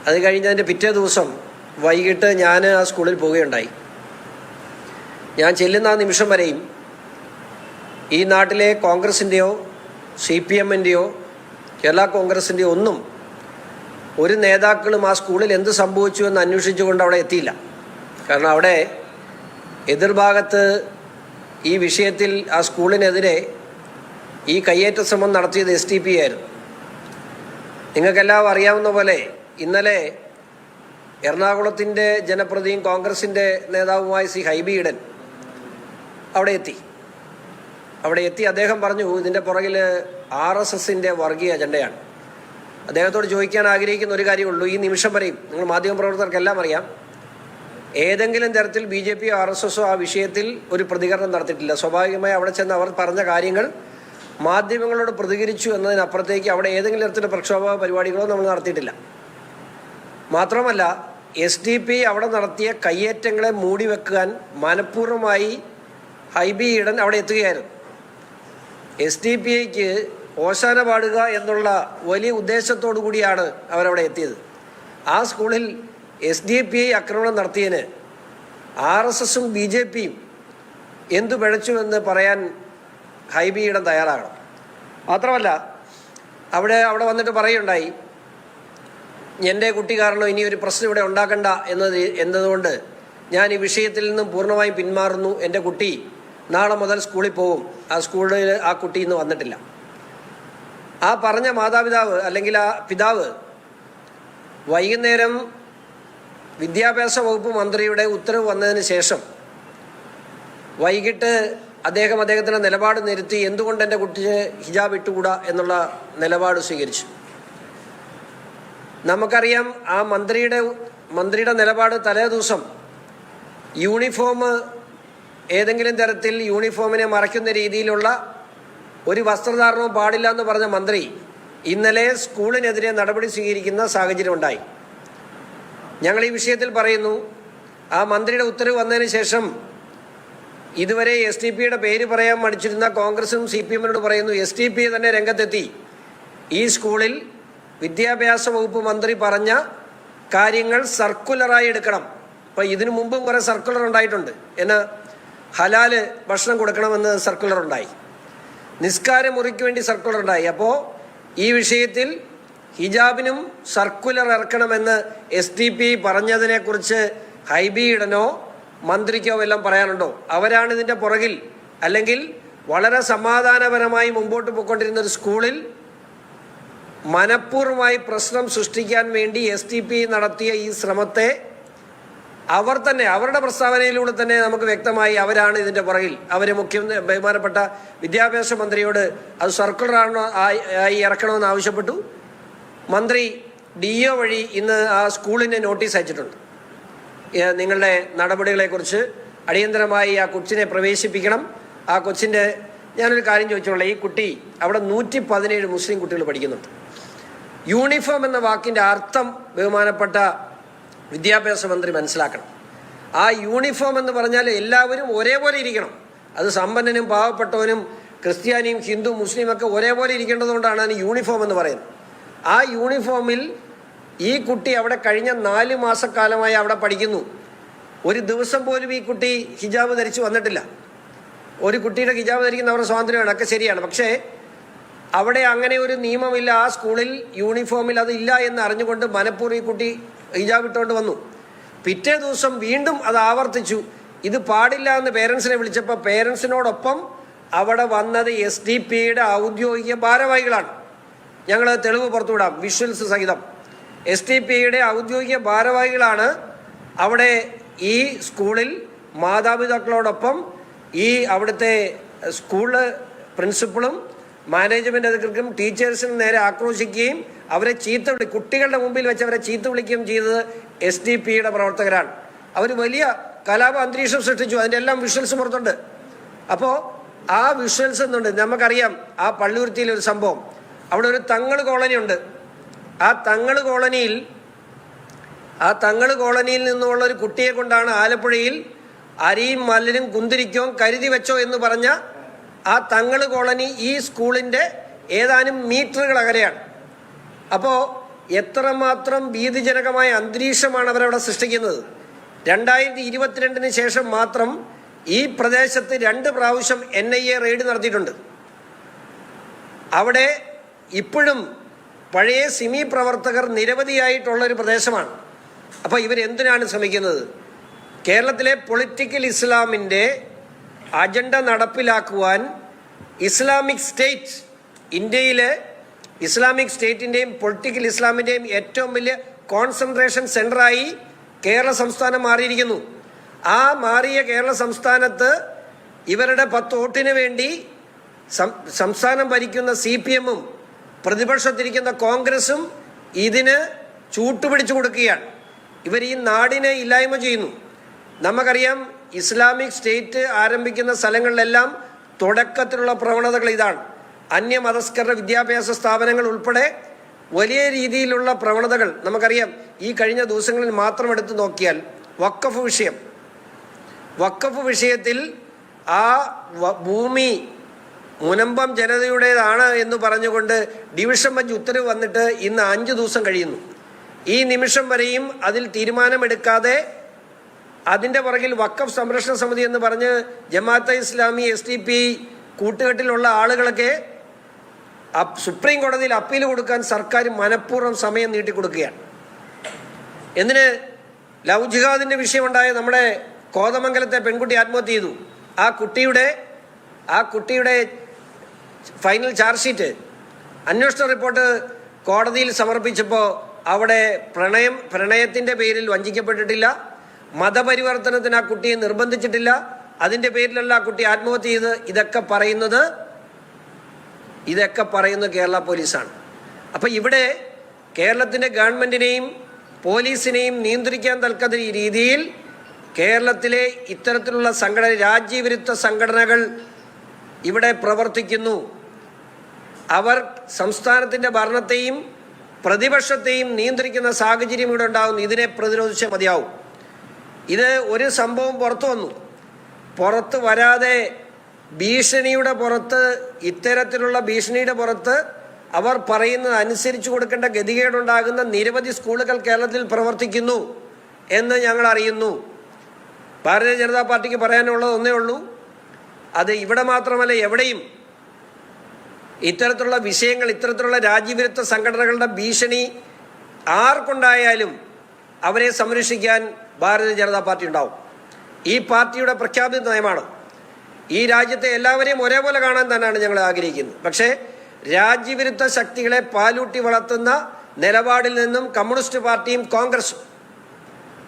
അത് കഴിഞ്ഞതിൻ്റെ പിറ്റേ ദിവസം വൈകിട്ട് ഞാൻ ആ സ്കൂളിൽ പോവുകയുണ്ടായി. ഞാൻ ചെല്ലുന്ന ആ നിമിഷം വരെയും ഈ നാട്ടിലെ കോൺഗ്രസിൻ്റെയോ CPM-ൻ്റെയോ കേരള കോൺഗ്രസിൻ്റെയോ ഒന്നും ഒരു നേതാക്കളും ആ സ്കൂളിൽ എന്ത് സംഭവിച്ചു എന്ന് അന്വേഷിച്ചുകൊണ്ട് അവിടെ എത്തിയില്ല. കാരണം അവിടെ എതിർഭാഗത്ത് ഈ വിഷയത്തിൽ ആ സ്കൂളിനെതിരെ ഈ കയ്യേറ്റ ശ്രമം നടത്തിയത് SDP ആയിരുന്നു. നിങ്ങൾക്കെല്ലാം അറിയാവുന്ന പോലെ ഇന്നലെ എറണാകുളത്തിൻ്റെ ജനപ്രതിയും കോൺഗ്രസിൻ്റെ നേതാവുമായ ശ്രീ ഹൈബി ഈഡൻ അവിടെ എത്തി അദ്ദേഹം പറഞ്ഞു, ഇതിൻ്റെ പുറകിൽ RSSൻ്റെ വർഗീയ അജണ്ടയാണ്. അദ്ദേഹത്തോട് ചോദിക്കാൻ ആഗ്രഹിക്കുന്ന ഒരു കാര്യമുള്ളൂ. ഈ നിമിഷം വരെയും നിങ്ങൾ മാധ്യമപ്രവർത്തകർക്കെല്ലാം അറിയാം, ഏതെങ്കിലും തരത്തിൽ BJP യോ RSSോ ആ വിഷയത്തിൽ ഒരു പ്രതികരണം നടത്തിയിട്ടില്ല. സ്വാഭാവികമായി അവിടെ ചെന്ന് അവർ പറഞ്ഞ കാര്യങ്ങൾ മാധ്യമങ്ങളോട് പ്രതികരിച്ചു എന്നതിനപ്പുറത്തേക്ക് അവിടെ ഏതെങ്കിലും തരത്തിലുള്ള പ്രക്ഷോഭ പരിപാടികളോ നമ്മൾ നടത്തിയിട്ടില്ല. മാത്രമല്ല SDP അവിടെ നടത്തിയ കയ്യേറ്റങ്ങളെ മൂടിവെക്കാൻ മനഃപൂർവ്വമായി ഹൈബി ഈഡൻ അവിടെ എത്തുകയായിരുന്നു. SDPIക്ക് ഓശാന പാടുക എന്നുള്ള വലിയ ഉദ്ദേശത്തോടു കൂടിയാണ് അവരവിടെ എത്തിയത്. ആ സ്കൂളിൽ SDPI ആക്രമണം നടത്തിയതിന് RSSും BJPയും എന്തു പിഴച്ചുവെന്ന് പറയാൻ ഹൈബി ഈഡൻ തയ്യാറാകണം. മാത്രമല്ല അവിടെ വന്നിട്ട് പറയുണ്ടായി, എൻ്റെ കുട്ടി കാരണം ഇനി ഒരു പ്രശ്നം ഇവിടെ ഉണ്ടാക്കണ്ട എന്നതുകൊണ്ട് ഞാൻ ഈ വിഷയത്തിൽ നിന്നും പൂർണ്ണമായും പിന്മാറുന്നു. എൻ്റെ കുട്ടി നാളെ മുതൽ സ്കൂളിൽ പോകും. ആ സ്കൂളിൽ ആ കുട്ടി ഇന്ന് വന്നിട്ടില്ല. ആ പറഞ്ഞ മാതാപിതാവ് അല്ലെങ്കിൽ ആ പിതാവ് വൈകുന്നേരം വിദ്യാഭ്യാസ വകുപ്പ് മന്ത്രിയുടെ ഉത്തരവ് വന്നതിന് ശേഷം വൈകിട്ട് അദ്ദേഹത്തിൻ്റെ നിലപാട് നിരുത്തി എന്തുകൊണ്ട് എൻ്റെ കുട്ടിയെ ഹിജാബ് ഇട്ടുകൂടാ എന്നുള്ള നിലപാട് സ്വീകരിച്ചു. നമുക്കറിയാം ആ മന്ത്രിയുടെ നിലപാട് തലേ ദിവസം യൂണിഫോം ഏതെങ്കിലും തരത്തിൽ യൂണിഫോമിനെ മറയ്ക്കുന്ന രീതിയിലുള്ള ഒരു വസ്ത്രധാരണവും പാടില്ല എന്ന് പറഞ്ഞ മന്ത്രി ഇന്നലെ സ്കൂളിനെതിരെ നടപടി സ്വീകരിക്കുന്ന സാഹചര്യം ഉണ്ടായി. ഞങ്ങൾ ഈ വിഷയത്തിൽ പറയുന്നു, ആ മന്ത്രിയുടെ ഉത്തരവ് വന്നതിന് ശേഷം ഇതുവരെ SDP-യുടെ പേര് പറയാൻ മടിച്ചിരുന്ന കോൺഗ്രസും CPM-നോട് പറയുന്നു, SDP തന്നെ രംഗത്തെത്തി ഈ സ്കൂളിൽ വിദ്യാഭ്യാസ വകുപ്പ് മന്ത്രി പറഞ്ഞ കാര്യങ്ങൾ സർക്കുലറായി എടുക്കണം. അപ്പോൾ ഇതിനു മുമ്പും കുറേ സർക്കുലർ ഉണ്ടായിട്ടുണ്ട്. ഹലാല് ഭക്ഷണം കൊടുക്കണമെന്ന് സർക്കുലർ ഉണ്ടായി, നിസ്കാര മുറിക്ക് വേണ്ടി സർക്കുലർ ഉണ്ടായി. അപ്പോൾ ഈ വിഷയത്തിൽ ഹിജാബിനും സർക്കുലർ ഇറക്കണമെന്ന് SDP പറഞ്ഞതിനെക്കുറിച്ച് ഹൈബി ഈഡനോ മന്ത്രിക്കോ എല്ലാം പറയാനുണ്ടോ? അവരാണ് ഇതിൻ്റെ പുറകിൽ. അല്ലെങ്കിൽ വളരെ സമാധാനപരമായി മുമ്പോട്ട് പോയിക്കൊണ്ടിരുന്ന ഒരു സ്കൂളിൽ മനഃപൂർവ്വമായി പ്രശ്നം സൃഷ്ടിക്കാൻ വേണ്ടി SDP നടത്തിയ ഈ ശ്രമത്തെ അവർ തന്നെ അവരുടെ പ്രസ്താവനയിലൂടെ തന്നെ നമുക്ക് വ്യക്തമായി അവരാണ് ഇതിൻ്റെ പുറകിൽ. അവർ ബഹുമാനപ്പെട്ട വിദ്യാഭ്യാസ മന്ത്രിയോട് അത് സർക്കുലറാണോ ആയി ഇറക്കണമെന്ന് ആവശ്യപ്പെട്ടു. മന്ത്രി DO വഴി ഇന്ന് ആ സ്കൂളിന് നോട്ടീസ് അയച്ചിട്ടുണ്ട്. നിങ്ങളുടെ നടപടികളെക്കുറിച്ച് അടിയന്തരമായി ആ കൊച്ചിനെ പ്രവേശിപ്പിക്കണം. ആ കൊച്ചിൻ്റെ ഞാനൊരു കാര്യം ചോദിച്ചോളൂ, ഈ കുട്ടി അവിടെ 117 മുസ്ലിം കുട്ടികൾ പഠിക്കുന്നുണ്ട്. യൂണിഫോം എന്ന വാക്കിൻ്റെ അർത്ഥം ബഹുമാനപ്പെട്ട വിദ്യാഭ്യാസ മന്ത്രി മനസ്സിലാക്കണം. ആ യൂണിഫോം എന്ന് പറഞ്ഞാൽ എല്ലാവരും ഒരേപോലെ ഇരിക്കണം. അത് സമ്പന്നനും പാവപ്പെട്ടവനും ക്രിസ്ത്യാനിയും ഹിന്ദു മുസ്ലിമൊക്കെ ഒരേപോലെ ഇരിക്കേണ്ടതുകൊണ്ടാണ് അതിന് യൂണിഫോം എന്ന് പറയുന്നത്. ആ യൂണിഫോമിൽ ഈ കുട്ടി അവിടെ കഴിഞ്ഞ 4 മാസക്കാലമായി അവിടെ പഠിക്കുന്നു. ഒരു ദിവസം പോലും ഈ കുട്ടി ഹിജാബ് ധരിച്ച് വന്നിട്ടില്ല. ഒരു കുട്ടിയുടെ ഹിജാബ് ധരിക്കുന്ന അവരുടെ സ്വാതന്ത്ര്യമാണ്, ഒക്കെ ശരിയാണ്. പക്ഷേ അവിടെ അങ്ങനെ ഒരു നിയമമില്ല. ആ സ്കൂളിൽ യൂണിഫോമിൽ അതില്ല എന്ന് അറിഞ്ഞുകൊണ്ട് മനഃപൂർവ്വം ഈ കുട്ടി ഹിജാബ് ഇട്ടുകൊണ്ട് വന്നു. പിറ്റേ ദിവസം വീണ്ടും അത് ആവർത്തിച്ചു. ഇത് പാടില്ല എന്ന് പേരൻസിനെ വിളിച്ചപ്പോൾ പേരൻസിനോടൊപ്പം അവിടെ വന്നത് SDP-യുടെ ഔദ്യോഗിക ഭാരവാഹികളാണ്. ഞങ്ങൾ തെളിവ് പുറത്തുവിടാം, വിഷ്വൽസ് സഹിതം. SDP-യുടെ ഔദ്യോഗിക ഭാരവാഹികളാണ് അവിടെ ഈ സ്കൂളിൽ മാതാപിതാക്കളോടൊപ്പം ഈ അവിടുത്തെ സ്കൂള് പ്രിൻസിപ്പളും മാനേജ്മെന്റ് അധികൃതർക്കും ടീച്ചേഴ്സിനും നേരെ ആക്രോശിക്കുകയും അവരെ കുട്ടികളുടെ മുമ്പിൽ വെച്ച് അവരെ ചീത്ത വിളിക്കുകയും ചെയ്തത് SDP-യുടെ പ്രവർത്തകരാണ്. അവർ വലിയ കലാപ അന്തരീക്ഷം സൃഷ്ടിച്ചു. അതിൻ്റെ എല്ലാം വിഷ്വൽസ് പുറത്തുണ്ട്. അപ്പോൾ ആ വിഷ്വൽസ് എന്നുണ്ട്. നമുക്കറിയാം ആ പള്ളുരുത്തിയിൽ ഒരു സംഭവം, അവിടെ ഒരു തങ്ങൾ കോളനി ഉണ്ട്. ആ തങ്ങൾ കോളനിയിൽ നിന്നുള്ള ഒരു കുട്ടിയെ കൊണ്ടാണ് ആലപ്പുഴയിൽ അരിയും മല്ലിനും കുന്തിരിക്കവും കരുതി വെച്ചോ എന്ന് പറഞ്ഞ ആ തങ്ങൾ കോളനി ഈ സ്കൂളിൻ്റെ ഏതാനും മീറ്ററുകൾ അകലെയാണ്. അപ്പോൾ എത്രമാത്രം ഭീതിജനകമായ അന്തരീക്ഷമാണ് അവരവിടെ സൃഷ്ടിക്കുന്നത്. 2022 ശേഷം മാത്രം ഈ പ്രദേശത്ത് 2 പ്രാവശ്യം NIA റെയ്ഡ് നടത്തിയിട്ടുണ്ട്. അവിടെ ഇപ്പോഴും പഴയ സിമി പ്രവർത്തകർ നിരവധിയായിട്ടുള്ളൊരു പ്രദേശമാണ്. അപ്പോൾ ഇവരെന്തിനാണ് ശ്രമിക്കുന്നത്? കേരളത്തിലെ പൊളിറ്റിക്കൽ ഇസ്ലാമിൻ്റെ അജണ്ട നടപ്പിലാക്കുവാൻ ഇസ്ലാമിക് സ്റ്റേറ്റ്, ഇന്ത്യയിലെ ഇസ്ലാമിക് സ്റ്റേറ്റിൻ്റെയും പൊളിറ്റിക്കൽ ഇസ്ലാമിൻ്റെയും ഏറ്റവും വലിയ കോൺസെൻട്രേഷൻ സെൻ്ററായി കേരള സംസ്ഥാനം മാറിയിരിക്കുന്നു. ആ മാറിയ കേരള സംസ്ഥാനത്ത് ഇവരുടെ 10 വോട്ടിന് വേണ്ടി സംസ്ഥാനം ഭരിക്കുന്ന CPM-ഉം പ്രതിപക്ഷത്തിരിക്കുന്ന കോൺഗ്രസും ഇതിന് ചൂട്ടുപിടിച്ചു കൊടുക്കുകയാണ്. ഇവർ ഈ നാടിനെ ഇല്ലായ്മ ചെയ്യുന്നു. നമുക്കറിയാം, ഇസ്ലാമിക് സ്റ്റേറ്റ് ആരംഭിക്കുന്ന സ്ഥലങ്ങളിലെല്ലാം തുടക്കത്തിലുള്ള പ്രവണതകൾ ഇതാണ്. അന്യമതസ്കരുടെ വിദ്യാഭ്യാസ സ്ഥാപനങ്ങൾ ഉൾപ്പെടെ വലിയ രീതിയിലുള്ള പ്രവണതകൾ നമുക്കറിയാം. ഈ കഴിഞ്ഞ ദിവസങ്ങളിൽ മാത്രം എടുത്തു നോക്കിയാൽ വഖഫ് വിഷയത്തിൽ ആ ഭൂമി മുനമ്പം ജനതയുടേതാണ് എന്ന് പറഞ്ഞുകൊണ്ട് ഡിവിഷൻ ബെഞ്ച് ഉത്തരവ് വന്നിട്ട് ഇന്ന് 5 ദിവസം കഴിയുന്നു. ഈ നിമിഷം വരെയും അതിൽ തീരുമാനമെടുക്കാതെ അതിൻ്റെ പുറകിൽ വഖഫ് സംരക്ഷണ സമിതി എന്ന് പറഞ്ഞ് ജമാഅത്തെ ഇസ്ലാമി, SDP കൂട്ടുകെട്ടിലുള്ള ആളുകളൊക്കെ സുപ്രീം കോടതിയിൽ അപ്പീൽ കൊടുക്കാൻ സർക്കാർ മനഃപൂർവ്വം സമയം നീട്ടിക്കൊടുക്കുകയാണ്. എന്തിന്? ലവ് ജിഹാദിൻ്റെ വിഷയമുണ്ടായ നമ്മുടെ കോതമംഗലത്തെ പെൺകുട്ടി ആത്മഹത്യ ചെയ്തു. ആ കുട്ടിയുടെ ഫൈനൽ ചാർജ് ഷീറ്റ് അന്വേഷണ റിപ്പോർട്ട് കോടതിയിൽ സമർപ്പിച്ചപ്പോൾ അവിടെ പ്രണയത്തിൻ്റെ പേരിൽ വഞ്ചിക്കപ്പെട്ടിട്ടില്ല, മതപരിവർത്തനത്തിന് ആ കുട്ടിയെ നിർബന്ധിച്ചിട്ടില്ല, അതിൻ്റെ പേരിലല്ല ആ കുട്ടി ആത്മഹത്യ ചെയ്ത്. ഇതൊക്കെ പറയുന്നത് കേരള പോലീസാണ്. അപ്പം ഇവിടെ കേരളത്തിൻ്റെ ഗവൺമെൻറ്റിനെയും പോലീസിനെയും നിയന്ത്രിക്കാൻ തൽക്കത്ത രീതിയിൽ കേരളത്തിലെ ഇത്തരത്തിലുള്ള രാജ്യവിരുദ്ധ സംഘടനകൾ ഇവിടെ പ്രവർത്തിക്കുന്നു. അവർ സംസ്ഥാനത്തിൻ്റെ ഭരണത്തെയും പ്രതിപക്ഷത്തെയും നിയന്ത്രിക്കുന്ന സാഹചര്യം ഇവിടെ ഉണ്ടാകുന്നു. ഇതിനെ പ്രതിരോധിച്ചേ മതിയാവും. ഇത് ഒരു സംഭവം പുറത്ത് വരാതെ ഭീഷണിയുടെ പുറത്ത്, ഇത്തരത്തിലുള്ള ഭീഷണിയുടെ പുറത്ത് അവർ പറയുന്നത് അനുസരിച്ച് കൊടുക്കേണ്ട ഗതികേടുണ്ടാകുന്ന നിരവധി സ്കൂളുകൾ കേരളത്തിൽ പ്രവർത്തിക്കുന്നു എന്ന് ഞങ്ങൾ അറിയുന്നു. ഭാരതീയ ജനതാ പാർട്ടിക്ക് പറയാനുള്ളത് ഒന്നേ ഉള്ളൂ, അത് ഇവിടെ മാത്രമല്ല എവിടെയും ഇത്തരത്തിലുള്ള വിഷയങ്ങൾ, ഇത്തരത്തിലുള്ള രാജ്യവിരുദ്ധ സംഘടനകളുടെ ഭീഷണി ആർക്കുണ്ടായാലും അവരെ സംരക്ഷിക്കാൻ ഭാരതീയ ജനതാ പാർട്ടി ഉണ്ടാവും. ഈ പാർട്ടിയുടെ പ്രഖ്യാപിത നയമാണ്. ഈ രാജ്യത്തെ എല്ലാവരെയും ഒരേപോലെ കാണാൻ തന്നെയാണ് ഞങ്ങൾ ആഗ്രഹിക്കുന്നത്. പക്ഷേ രാജ്യവിരുദ്ധ ശക്തികളെ പാലൂട്ടി വളർത്തുന്ന നിലപാടിൽ നിന്നും കമ്മ്യൂണിസ്റ്റ് പാർട്ടിയും കോൺഗ്രസും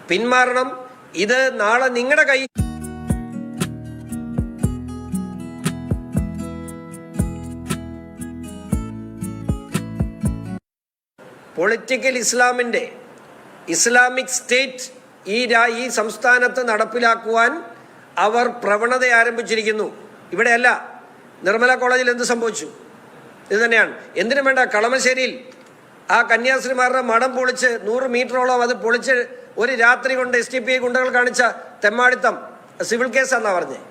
പിന്മാറണം. ഇത് നാളെ നിങ്ങളുടെ കൈ പൊളിറ്റിക്കൽ ഇസ്ലാമിൻ്റെ ഇസ്ലാമിക് സ്റ്റേറ്റ് ഈ സംസ്ഥാനത്ത് നടപ്പിലാക്കുവാൻ അവർ പ്രവണത ആരംഭിച്ചിരിക്കുന്നു. ഇവിടെയല്ല, നിർമ്മല കോളേജിൽ എന്ത് സംഭവിച്ചു? ഇത് തന്നെയാണ്. എന്തിനും വേണ്ട, കളമശ്ശേരിയിൽ ആ കന്യാസ്ത്രീമാരുടെ മഠം പൊളിച്ച് 100 മീറ്ററോളം അത് പൊളിച്ച് ഒരു രാത്രി കൊണ്ട് SDPI ഗുണ്ടകൾ കാണിച്ച തെമ്മാടിത്തം സിവിൽ കേസാണെന്നാണ് പറഞ്ഞത്.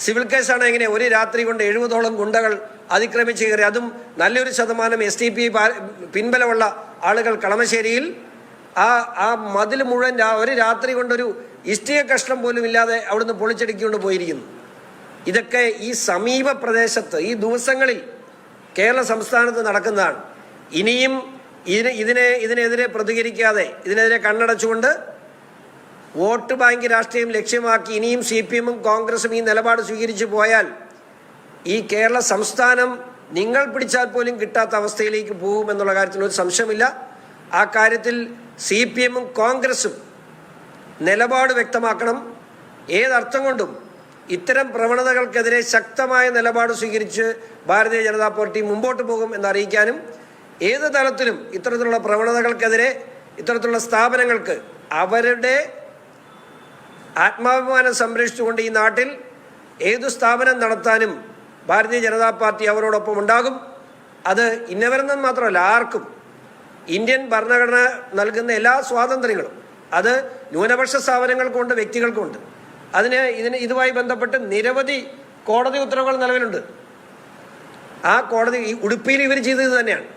സിവിൽ കേസാണ്. എങ്ങനെ ഒരു രാത്രി കൊണ്ട് 70ഓളം ഗുണ്ടകൾ അതിക്രമിച്ച് കയറി, അതും നല്ലൊരു ശതമാനം SDPI പിൻബലമുള്ള ആളുകൾ കളമശ്ശേരിയിൽ ആ മതിൽ മുഴുവൻ ഒരു രാത്രി കൊണ്ടൊരു ഇഷ്ടിക കഷ്ണം പോലും ഇല്ലാതെ അവിടുന്ന് പൊളിച്ചടുക്കിക്കൊണ്ട് പോയിരിക്കുന്നു. ഇതൊക്കെ ഈ സമീപ പ്രദേശത്ത് ഈ ദിവസങ്ങളിൽ കേരള സംസ്ഥാനത്ത് നടക്കുന്നതാണ്. ഇനിയും ഇതിനെതിരെ പ്രതികരിക്കാതെ, ഇതിനെതിരെ കണ്ണടച്ചുകൊണ്ട് വോട്ട് ബാങ്ക് രാഷ്ട്രീയം ലക്ഷ്യമാക്കി ഇനിയും CPM-ഉം കോൺഗ്രസും ഈ നിലപാട് സ്വീകരിച്ചു പോയാൽ ഈ കേരള സംസ്ഥാനം നിങ്ങൾ പിടിച്ചാൽ പോലും കിട്ടാത്ത അവസ്ഥയിലേക്ക് പോകുമെന്നുള്ള കാര്യത്തിൽ ഒരു സംശയമില്ല. ആ കാര്യത്തിൽ CPM-ഉം കോൺഗ്രസും നിലപാട് വ്യക്തമാക്കണം. ഏതർത്ഥം കൊണ്ടും ഇത്തരം പ്രവണതകൾക്കെതിരെ ശക്തമായ നിലപാട് സ്വീകരിച്ച് ഭാരതീയ ജനതാ പാർട്ടി മുമ്പോട്ട് പോകും എന്നറിയിക്കാനും, ഏത് തലത്തിലും ഇത്തരത്തിലുള്ള പ്രവണതകൾക്കെതിരെ ഇത്തരത്തിലുള്ള സ്ഥാപനങ്ങൾക്ക് അവരുടെ ആത്മാഭിമാനം സംരക്ഷിച്ചുകൊണ്ട് ഈ നാട്ടിൽ ഏതു സ്ഥാപനം നടത്താനും ഭാരതീയ ജനതാ പാർട്ടി അവരോടൊപ്പം ഉണ്ടാകും. അത് ഇന്നവരെന്നും മാത്രമല്ല, ആർക്കും ഇന്ത്യൻ ഭരണഘടന നൽകുന്ന എല്ലാ സ്വാതന്ത്ര്യങ്ങളും അത് ന്യൂനപക്ഷ സ്ഥാപനങ്ങൾക്കുണ്ട്, വ്യക്തികൾക്കുണ്ട്. ഇതുമായി ബന്ധപ്പെട്ട് നിരവധി കോടതി ഉത്തരവുകൾ നിലവിലുണ്ട്. ആ കോടതി ഉടുപ്പിയിൽ ഇവർ ചെയ്തത് തന്നെയാണ്.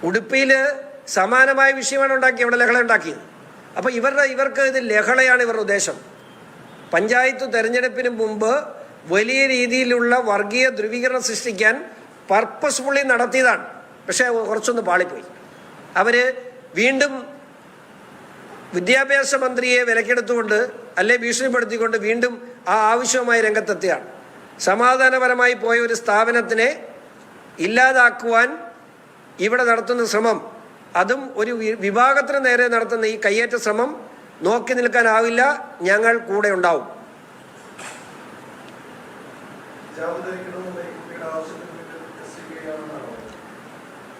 ഉടുപ്പിയിൽ സമാനമായ വിഷയമാണ് ഇവിടെ ലഹള ഉണ്ടാക്കിയത്. അപ്പോൾ ഇവർക്ക് ഇത് ലഹളയാണ് ഇവരുടെ ഉദ്ദേശം. പഞ്ചായത്ത് തെരഞ്ഞെടുപ്പിന് മുമ്പ് വലിയ രീതിയിലുള്ള വർഗീയ ധ്രുവീകരണം സൃഷ്ടിക്കാൻ പർപ്പസ്ഫുള്ളി നടത്തിയതാണ്. പക്ഷേ കുറച്ചൊന്ന് പാളിപ്പോയി. അവർ വീണ്ടും വിദ്യാഭ്യാസ മന്ത്രിയെ വിലക്കെടുത്തുകൊണ്ട് അല്ലെ ഭീഷണിപ്പെടുത്തിക്കൊണ്ട് വീണ്ടും ആ ആവശ്യവുമായി രംഗത്തെത്തിയാണ്. സമാധാനപരമായി പോയ ഒരു സ്ഥാപനത്തിനെ ഇല്ലാതാക്കുവാൻ ഇവിടെ നടത്തുന്ന ശ്രമം, അതും ഒരു വിഭാഗത്തിന് നേരെ നടത്തുന്ന ഈ കയ്യേറ്റ ശ്രമം നോക്കി നിൽക്കാനാവില്ല. ഞങ്ങൾ കൂടെ ഉണ്ടാവും.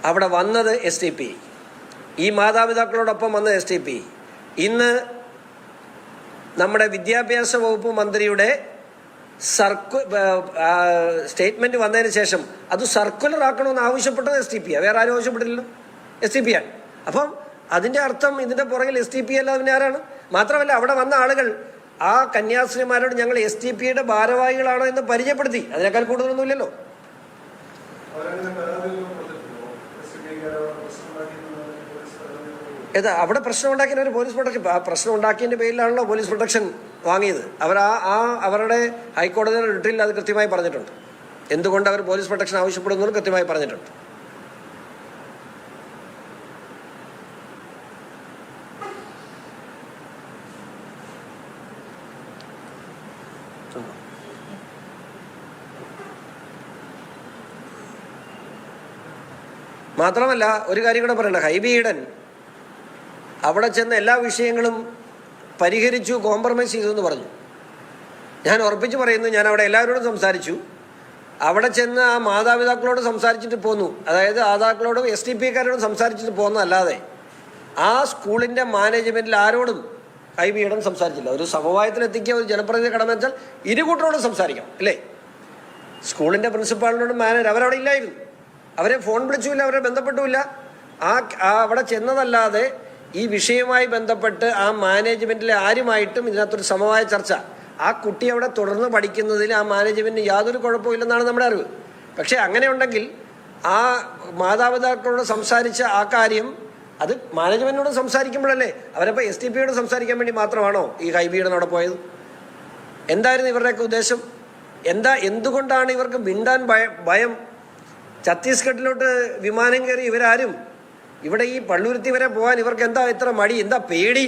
അവിടെ വന്നത് SDP, ഈ മാതാപിതാക്കളോടൊപ്പം വന്നത് SDP. ഇന്ന് നമ്മുടെ വിദ്യാഭ്യാസ വകുപ്പ് മന്ത്രിയുടെ സ്റ്റേറ്റ്മെന്റ് വന്നതിന് ശേഷം അത് സർക്കുലർ ആക്കണമെന്ന് ആവശ്യപ്പെട്ടത് SDP വേറെ ആരും ആവശ്യപ്പെട്ടില്ലല്ലോ, SDP ആണ്. അപ്പം അതിൻ്റെ അർത്ഥം ഇതിൻ്റെ പുറകിൽ SDP അല്ലാതെ പിന്നെ ആരാണ്? മാത്രമല്ല അവിടെ വന്ന ആളുകൾ ആ കന്യാസ്ത്രീമാരോട് ഞങ്ങൾ STPയുടെ ഭാരവാഹികളാണോ എന്ന് പരിചയപ്പെടുത്തി. അതിനേക്കാൾ കൂടുതലൊന്നുമില്ലല്ലോ. അവിടെ പ്രശ്നം ഉണ്ടാക്കിയ ഒരു പോലീസ് പ്രൊട്ടക്ഷൻ, പ്രശ്നം ഉണ്ടാക്കിയതിൻ്റെ പേരിലാണല്ലോ പോലീസ് പ്രൊട്ടക്ഷൻ വാങ്ങിയത്. അവരുടെ ഹൈക്കോടതിയുടെ റിട്ടിൽ അത് കൃത്യമായി പറഞ്ഞിട്ടുണ്ട്. എന്തുകൊണ്ട് അവർ പോലീസ് പ്രൊട്ടക്ഷൻ ആവശ്യപ്പെടുന്നു കൃത്യമായി പറഞ്ഞിട്ടുണ്ട്. മാത്രമല്ല ഒരു കാര്യം കൂടെ പറയണ്ട, ഹൈബി ഈഡൻ അവിടെ ചെന്ന് എല്ലാ വിഷയങ്ങളും പരിഹരിച്ചു, കോംപ്രമൈസ് ചെയ്തു എന്ന് പറഞ്ഞു. ഞാൻ ഉറപ്പിച്ച് പറയുന്നു, ഞാൻ അവിടെ എല്ലാവരോടും സംസാരിച്ചു. അവിടെ ചെന്ന് ആ മാതാപിതാക്കളോട് സംസാരിച്ചിട്ട് പോന്നു, അതായത് മാതാപിതാക്കളോടും SDP-കാരോടും സംസാരിച്ചിട്ട് പോന്നല്ലാതെ ആ സ്കൂളിൻ്റെ മാനേജ്മെൻറ്റിൽ ആരോടും ഹൈബി ഈഡൻ സംസാരിച്ചില്ല. ഒരു സമവായത്തിലെത്തിക്കുക ഒരു ജനപ്രതിനിധി കടമ വെച്ചാൽ ഇരുകൂട്ടരോടും സംസാരിക്കാം അല്ലേ? സ്കൂളിൻ്റെ പ്രിൻസിപ്പാളിനോടും മാനേജർ അവരവിടെ ഇല്ലായിരുന്നു. അവരെ ഫോൺ വിളിച്ചുമില്ല, അവരെ ബന്ധപ്പെട്ടുമില്ല. അവിടെ ചെന്നതല്ലാതെ ഈ വിഷയവുമായി ബന്ധപ്പെട്ട് ആ മാനേജ്മെൻറ്റിലെ ആരുമായിട്ടും ഇതിനകത്തൊരു സമവായ ചർച്ച, ആ കുട്ടി അവിടെ തുടർന്ന് പഠിക്കുന്നതിൽ ആ മാനേജ്മെൻറ്റിന് യാതൊരു കുഴപ്പമില്ലെന്നാണ് നമ്മുടെ അറിവ്. പക്ഷേ അങ്ങനെ ഉണ്ടെങ്കിൽ ആ മാതാപിതാക്കളോട് സംസാരിച്ച ആ കാര്യം അത് മാനേജ്മെൻറ്റിനോട് സംസാരിക്കുമ്പോഴല്ലേ, അവരപ്പോൾ SDP-യോട് സംസാരിക്കാൻ വേണ്ടി മാത്രമാണോ ഈ ഹൈബിയുടെ അവിടെ പോയത്? എന്തായിരുന്നു ഇവരുടെയൊക്കെ ഉദ്ദേശം? എന്തുകൊണ്ടാണ് ഇവർക്ക് മിണ്ടാൻ ഭയം? ഛത്തീസ്ഗഡിലോട്ട് വിമാനം കയറി ഇവരാരും ഇവിടെ ഈ പള്ളുരുത്തി വരെ പോകാൻ ഇവർക്ക് എന്താ ഇത്ര മടി, എന്താ പേടി?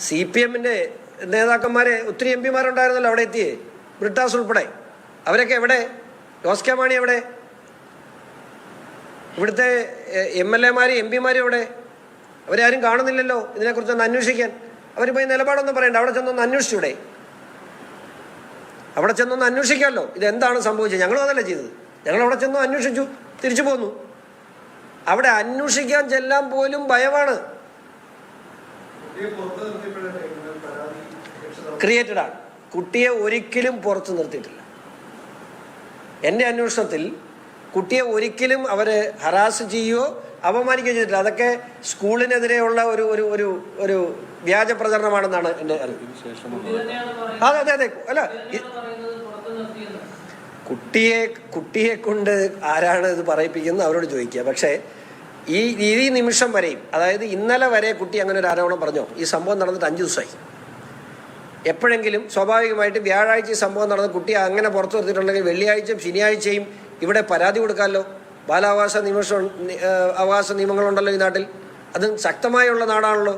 CPM-ന്റെ നേതാക്കന്മാരെ ഒത്തിരി MP-മാരുണ്ടായിരുന്നല്ലോ അവിടെ എത്തിയേ, ബ്രിട്ടാസ് ഉൾപ്പെടെ. അവരൊക്കെ എവിടെ? ജോസ് കെ മാണി എവിടെ? ഇവിടുത്തെ MLA-മാരും MP-മാരും എവിടെ? അവരാരും കാണുന്നില്ലല്ലോ ഇതിനെക്കുറിച്ചൊന്ന് അന്വേഷിക്കാൻ. അവർ പോയി നിലപാടൊന്നും പറയണ്ട, അവിടെ ചെന്നൊന്ന് അന്വേഷിച്ചൂടെ? അവിടെ ചെന്നൊന്ന് അന്വേഷിക്കാമല്ലോ ഇതെന്താണ് സംഭവിച്ചത്. ഞങ്ങളും അതല്ലേ ചെയ്തത്. ഞങ്ങൾ അവിടെ ചെന്നു അന്വേഷിച്ചു, തിരിച്ചു പോന്നു. അവിടെ അന്വേഷിക്കാൻ ചെല്ലാൻ പോലും ഭയമാണ്. ക്രിയേറ്റഡ് ആണ്. കുട്ടിയെ ഒരിക്കലും പുറത്തു നിർത്തിയിട്ടില്ല. എൻ്റെ അന്വേഷണത്തിൽ കുട്ടിയെ ഒരിക്കലും അവര് ഹറാസ് ചെയ്യുകയോ അപമാനിക്കുകയോ ചെയ്തിട്ടില്ല. അതൊക്കെ സ്കൂളിനെതിരെയുള്ള ഒരു വ്യാജ പ്രചരണമാണെന്നാണ് എൻ്റെ അറിവ്. അതെ അല്ല, കുട്ടിയെ കൊണ്ട് ആരാണ് ഇത് പറയിപ്പിക്കുന്നത് അവരോട് ചോദിക്കുക. പക്ഷേ ഈ നിമിഷം വരെയും, അതായത് ഇന്നലെ വരെ കുട്ടി അങ്ങനെ ഒരു ആരോപണം പറഞ്ഞോ? ഈ സംഭവം നടന്നിട്ട് 5 ദിവസമായി. എപ്പോഴെങ്കിലും സ്വാഭാവികമായിട്ട് വ്യാഴാഴ്ച ഈ സംഭവം നടന്ന കുട്ടി അങ്ങനെ പുറത്തു നിർത്തിയിട്ടുണ്ടെങ്കിൽ വെള്ളിയാഴ്ചയും ശനിയാഴ്ചയും ഇവിടെ പരാതി കൊടുക്കാമല്ലോ. ബാലാവകാശ അവകാശ നിയമങ്ങളുണ്ടല്ലോ ഈ നാട്ടിൽ, അത് ശക്തമായുള്ള നാടാണല്ലോ.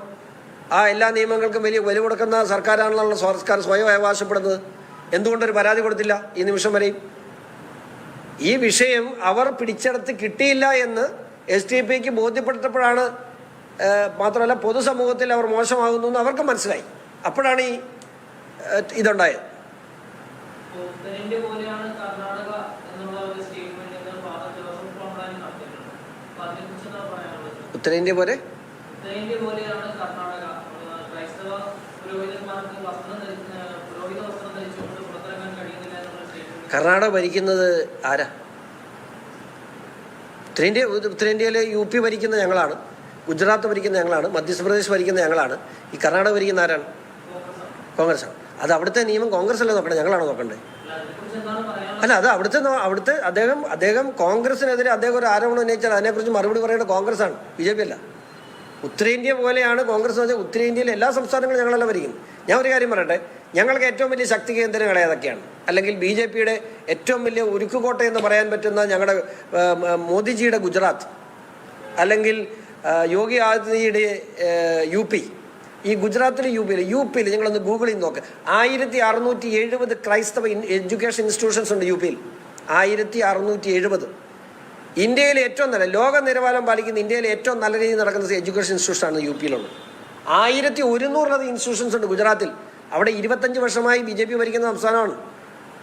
ആ എല്ലാ നിയമങ്ങൾക്കും വലിയ വില കൊടുക്കുന്ന സർക്കാരാണല്ലോ സർക്കാർ സ്വയം അവകാശപ്പെടുന്നത്. എന്തുകൊണ്ടൊരു പരാതി കൊടുത്തില്ല ഈ നിമിഷം വരെയും? ഈ വിഷയം അവർ പിടിച്ചെടുത്ത് കിട്ടിയില്ല എന്ന് SDP-ക്ക് ബോധ്യപ്പെടുത്തപ്പോഴാണ്, മാത്രമല്ല പൊതുസമൂഹത്തിൽ അവർ മോശമാകുന്നു എന്ന് അവർക്ക് മനസ്സിലായി. അപ്പോഴാണ് ഈ ഇതുണ്ടായത്. ഉത്തരേന്ത്യ പോലെ കർണാടക ഭരിക്കുന്നത് ആരാ? ഉത്തരേന്ത്യയിലെ UP ഭരിക്കുന്ന ഞങ്ങളാണ്, ഗുജറാത്ത് ഭരിക്കുന്ന ഞങ്ങളാണ്, മധ്യപ്രദേശ് ഭരിക്കുന്ന ഞങ്ങളാണ്. ഈ കർണാടക ഭരിക്കുന്ന ആരാണ്? കോൺഗ്രസ് ആണ്. അത് അവിടുത്തെ നിയമം കോൺഗ്രസ് അല്ലേ നോക്കണ്ടേ, ഞങ്ങളാണ് നോക്കണ്ടേ? അല്ല, അത് അവിടുത്തെ അദ്ദേഹം കോൺഗ്രസിനെതിരെ അദ്ദേഹം ഒരു ആരോപണം ഉന്നയിച്ചാൽ അതിനെക്കുറിച്ച് മറുപടി പറയേണ്ട കോൺഗ്രസ് ആണ്, BJP അല്ല. ഉത്തരേന്ത്യ പോലെയാണ് കോൺഗ്രസ് എന്ന് വെച്ചാൽ ഉത്തരേന്ത്യയിലെ എല്ലാ സംസ്ഥാനങ്ങളും ഞങ്ങളെല്ലാം ഭരിക്കുന്നു. ഞാൻ ഒരു കാര്യം പറയട്ടെ, ഞങ്ങൾക്ക് ഏറ്റവും വലിയ ശക്തി കേന്ദ്രങ്ങൾ ഏതൊക്കെയാണ്, അല്ലെങ്കിൽ BJPയുടെ ഏറ്റവും വലിയ ഉരുക്കുകോട്ട എന്ന് പറയാൻ പറ്റുന്ന ഞങ്ങളുടെ മോദിജിയുടെ ഗുജറാത്ത്, അല്ലെങ്കിൽ യോഗി ആദിത്യയുടെ UP. ഈ ഗുജറാത്തിലെ യു പിയിൽ നിങ്ങളൊന്ന് ഗൂഗിളിൽ നോക്ക്, 1670 ക്രൈസ്തവ എഡ്യൂക്കേഷൻ ഇൻസ്റ്റിറ്റ്യൂഷൻസ് ഉണ്ട് UPയിൽ. 1670. ഇന്ത്യയിലെ ഏറ്റവും നല്ല ലോക നിലവാരം പാലിക്കുന്ന ഇന്ത്യയിലെ ഏറ്റവും നല്ല രീതിയിൽ നടക്കുന്ന എഡ്യൂക്കേഷൻ ഇൻസ്റ്റിറ്റ്യൂഷനാണ് UPയിലുള്ളത്. 1100 ഇൻസ്റ്റിറ്റ്യൂഷൻസ് ഉണ്ട് ഗുജറാത്തിൽ. അവിടെ 25 വർഷമായി BJP ഭരിക്കുന്ന സംസ്ഥാനമാണ്.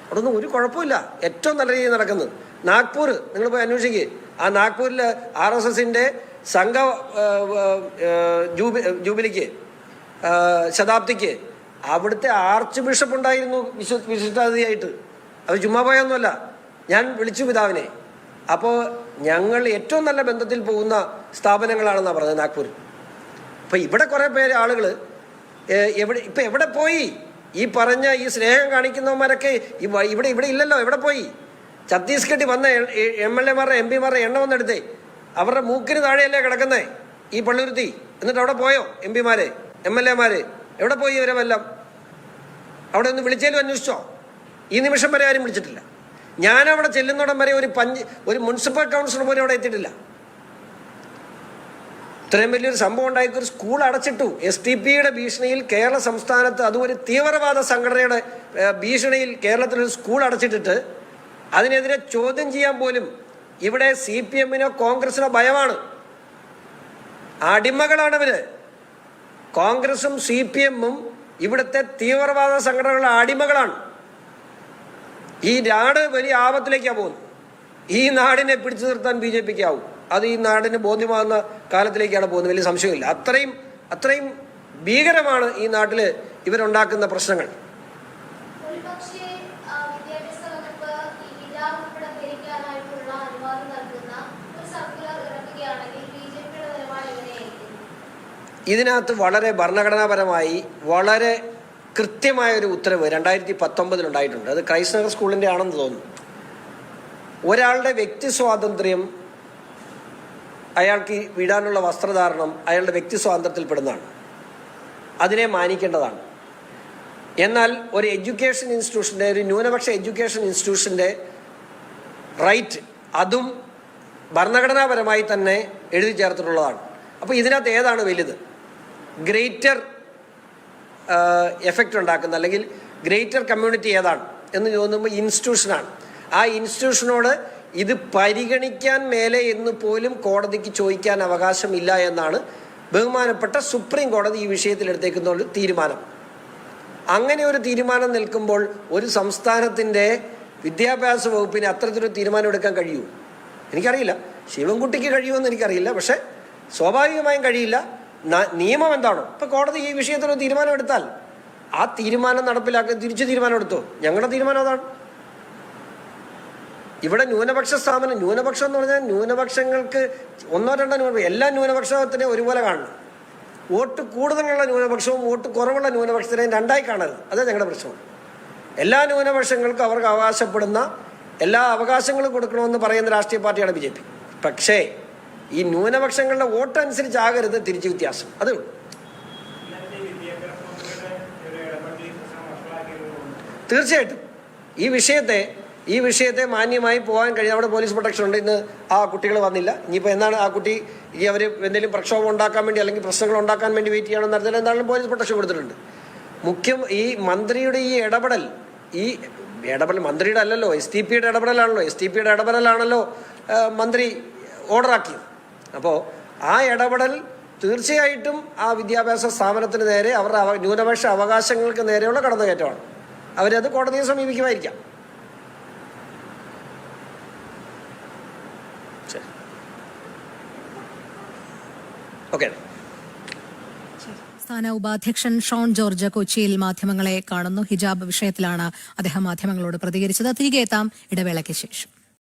അവിടെ ഒന്നും ഒരു കുഴപ്പമില്ല, ഏറ്റവും നല്ല രീതിയിൽ നടക്കുന്നത്. നാഗ്പൂർ നിങ്ങൾ പോയി അന്വേഷിക്കുക. ആ നാഗ്പൂരിൽ RSSന്റെ സംഘ ജൂബിലിക്ക് ശതാബ്ദിക്ക് അവിടുത്തെ ആർച്ച് ബിഷപ്പ് ഉണ്ടായിരുന്നു വിശിഷ്ടാതിഥിയായിട്ട്. അത് ചുമ്മാ പോയൊന്നുമല്ല, ഞാൻ വിളിച്ചു പിതാവിനെ. അപ്പോൾ ഞങ്ങൾ ഏറ്റവും നല്ല ബന്ധത്തിൽ പോകുന്ന സ്ഥാപനങ്ങളാണെന്നാണ് പറഞ്ഞത് നാഗ്പൂർ. അപ്പോൾ ഇവിടെ കുറേ പേര് ആളുകൾ എവിടെ പോയി? ഈ പറഞ്ഞ ഈ സ്നേഹം കാണിക്കുന്നവന്മാരൊക്കെ ഇവിടെ ഇല്ലല്ലോ. എവിടെ പോയി? ഛത്തീസ്ഗഡിൽ വന്ന MLA-മാരുടെ MP-മാരുടെ എണ്ണം വന്നെടുത്തേ. അവരുടെ മൂക്കിന് താഴെയല്ലേ കിടക്കുന്നേ ഈ പള്ളുരുത്തി. എന്നിട്ട് അവിടെ പോയോ MP-മാര് MLA-മാര്? എവിടെ പോയി ഇവരെല്ലാം? അവിടെ ഒന്ന് വിളിച്ചാലും അന്വേഷിച്ചോ? ഈ നിമിഷം വരെ ആരും വിളിച്ചിട്ടില്ല. ഞാനവിടെ ചെല്ലുന്നിടം വരെ ഒരു മുനിസിപ്പൽ കൗൺസിലർ പോലും അവിടെ എത്തിയിട്ടില്ല. ഇത്രയും വലിയൊരു സംഭവം ഉണ്ടായി. ഒരു സ്കൂൾ അടച്ചിട്ടു. STPയുടെ ഭീഷണിയിൽ കേരള സംസ്ഥാനത്ത്, അതും ഒരു തീവ്രവാദ സംഘടനയുടെ ഭീഷണിയിൽ കേരളത്തിലൊരു സ്കൂൾ അടച്ചിട്ടിട്ട് അതിനെതിരെ ചോദ്യം ചെയ്യാൻ പോലും ഇവിടെ CPM-നോ കോൺഗ്രസിനോ ഭയമാണ്. അടിമകളാണവര്. കോൺഗ്രസും CPM-ഉം ഇവിടുത്തെ തീവ്രവാദ സംഘടനകളുടെ അടിമകളാണ്. ഈ നാട് വലിയ ആപത്തിലേക്കാണ് പോകുന്നത്. ഈ നാടിനെ പിടിച്ചു നിർത്താൻ BJPക്ക് ആവും. അത് ഈ നാടിന് ബോധ്യമാകുന്ന കാലത്തിലേക്കാണ് പോകുന്നത്, വലിയ സംശയമില്ല. അത്രയും ഭീകരമാണ് ഈ നാട്ടിൽ ഇവരുണ്ടാക്കുന്ന പ്രശ്നങ്ങൾ. ഇതിനകത്ത് വളരെ ഭരണഘടനാപരമായി വളരെ കൃത്യമായൊരു ഉത്തരവ് 2019 ഉണ്ടായിട്ടുണ്ട്. അത് ക്രൈസ്റ്റ് നഗർ സ്കൂളിൻ്റെ ആണെന്ന് തോന്നുന്നു. ഒരാളുടെ വ്യക്തി സ്വാതന്ത്ര്യം, അയാൾക്ക് വിടാനുള്ള വസ്ത്രധാരണം അയാളുടെ വ്യക്തി സ്വാതന്ത്ര്യത്തിൽപ്പെടുന്നതാണ്. അതിനെ മാനിക്കേണ്ടതാണ്. എന്നാൽ ഒരു എഡ്യൂക്കേഷൻ ഇൻസ്റ്റിറ്റ്യൂഷൻ്റെ, ഒരു ന്യൂനപക്ഷ എഡ്യൂക്കേഷൻ ഇൻസ്റ്റിറ്റ്യൂഷൻ്റെ റൈറ്റ്, അതും ഭരണഘടനാപരമായി തന്നെ എഴുതി ചേർത്തിട്ടുള്ളതാണ്. അപ്പോൾ ഇതിനകത്ത് ഏതാണ് വലുത്? ഗ്രേറ്റർ എഫക്റ്റ് ഉണ്ടാക്കുന്ന അല്ലെങ്കിൽ ഗ്രേറ്റർ കമ്മ്യൂണിറ്റി ഏതാണ് എന്ന് തോന്നുമ്പോൾ ഇൻസ്റ്റിറ്റ്യൂഷനാണ്. ആ ഇൻസ്റ്റിറ്റ്യൂഷനോട് ഇത് പരിഗണിക്കാൻ മേലെ എന്ന് പോലും കോടതിക്ക് ചോദിക്കാൻ അവകാശമില്ല എന്നാണ് ബഹുമാനപ്പെട്ട സുപ്രീം കോടതി ഈ വിഷയത്തിൽ എടുത്തേക്കുന്ന ഒരു തീരുമാനം. അങ്ങനെ ഒരു തീരുമാനം നിൽക്കുമ്പോൾ ഒരു സംസ്ഥാനത്തിൻ്റെ വിദ്യാഭ്യാസ വകുപ്പിന് അത്തരത്തിലൊരു തീരുമാനം എടുക്കാൻ കഴിയൂ? എനിക്കറിയില്ല. ശിവൻകുട്ടിക്ക് കഴിയുമെന്ന് എനിക്കറിയില്ല. പക്ഷെ സ്വാഭാവികമായും കഴിയില്ല. നിയമം എന്താണോ? ഇപ്പം കോടതി ഈ വിഷയത്തിൽ ഒരു തീരുമാനം എടുത്താൽ ആ തീരുമാനം നടപ്പിലാക്കാൻ തിരിച്ചു തീരുമാനം എടുത്തോ? ഞങ്ങളുടെ തീരുമാനം അതാണ്. ഇവിടെ ന്യൂനപക്ഷ സ്ഥാപനം, ന്യൂനപക്ഷം എന്ന് പറഞ്ഞാൽ ന്യൂനപക്ഷങ്ങൾക്ക് ഒന്നോ രണ്ടോ ന്യൂനപക്ഷം, എല്ലാ ന്യൂനപക്ഷത്തിനെ ഒരുപോലെ കാണണം. വോട്ട് കൂടുതലുള്ള ന്യൂനപക്ഷവും വോട്ട് കുറവുള്ള ന്യൂനപക്ഷത്തിനെയും രണ്ടായി കാണരുത്. അതേ ഞങ്ങളുടെ പ്രശ്നമാണ്. എല്ലാ ന്യൂനപക്ഷങ്ങൾക്കും അവർക്ക് അവകാശപ്പെടുന്ന എല്ലാ അവകാശങ്ങളും കൊടുക്കണമെന്ന് പറയുന്ന രാഷ്ട്രീയ പാർട്ടിയാണ് BJP. പക്ഷേ ഈ ന്യൂനപക്ഷങ്ങളുടെ വോട്ട് അനുസരിച്ചാകരുത് തിരിച്ചു വ്യത്യാസം. അതേ ഉള്ളൂ. തീർച്ചയായിട്ടും ഈ വിഷയത്തെ മാന്യമായി പോകാൻ കഴിയും. അവിടെ പോലീസ് പ്രൊട്ടക്ഷൻ ഉണ്ട്. ഇന്ന് ആ കുട്ടികൾ വന്നില്ല. ഇനിയിപ്പോൾ എന്നാണ് ആ കുട്ടി ഇനി അവർ എന്തെങ്കിലും പ്രക്ഷോഭം ഉണ്ടാക്കാൻ വേണ്ടി അല്ലെങ്കിൽ പ്രശ്നങ്ങൾ ഉണ്ടാക്കാൻ വേണ്ടി വെയിറ്റ് ചെയ്യണമെന്ന് പറഞ്ഞാൽ എന്തായാലും പോലീസ് പ്രൊട്ടക്ഷൻ കൊടുത്തിട്ടുണ്ട്. ഈ മന്ത്രിയുടെ ഈ ഇടപെടൽ മന്ത്രിയുടെ അല്ലല്ലോ, STPയുടെ ഇടപെടലാണല്ലോ. STPയുടെ ഇടപെടലാണല്ലോ മന്ത്രി ഓർഡറാക്കിയത്. അപ്പോൾ ആ ഇടപെടൽ തീർച്ചയായിട്ടും ആ വിദ്യാഭ്യാസ സ്ഥാപനത്തിന് നേരെ, അവരുടെ ന്യൂനപക്ഷ അവകാശങ്ങൾക്ക് നേരെയുള്ള കടന്നുകയറ്റമാണ്. അവരത് കോടതിയെ സമീപിക്കുമായിരിക്കാം. ഓക്കെ. സംസ്ഥാന ഉപാധ്യക്ഷൻ ഷോൺ ജോർജ് കൊച്ചിയിൽ മാധ്യമങ്ങളെ കാണുന്നു. ഹിജാബ് വിഷയത്തിലാണ് അദ്ദേഹം മാധ്യമങ്ങളോട് പ്രതികരിച്ചത്. തിരികെ എത്താം ഇടവേളയ്ക്ക് ശേഷം.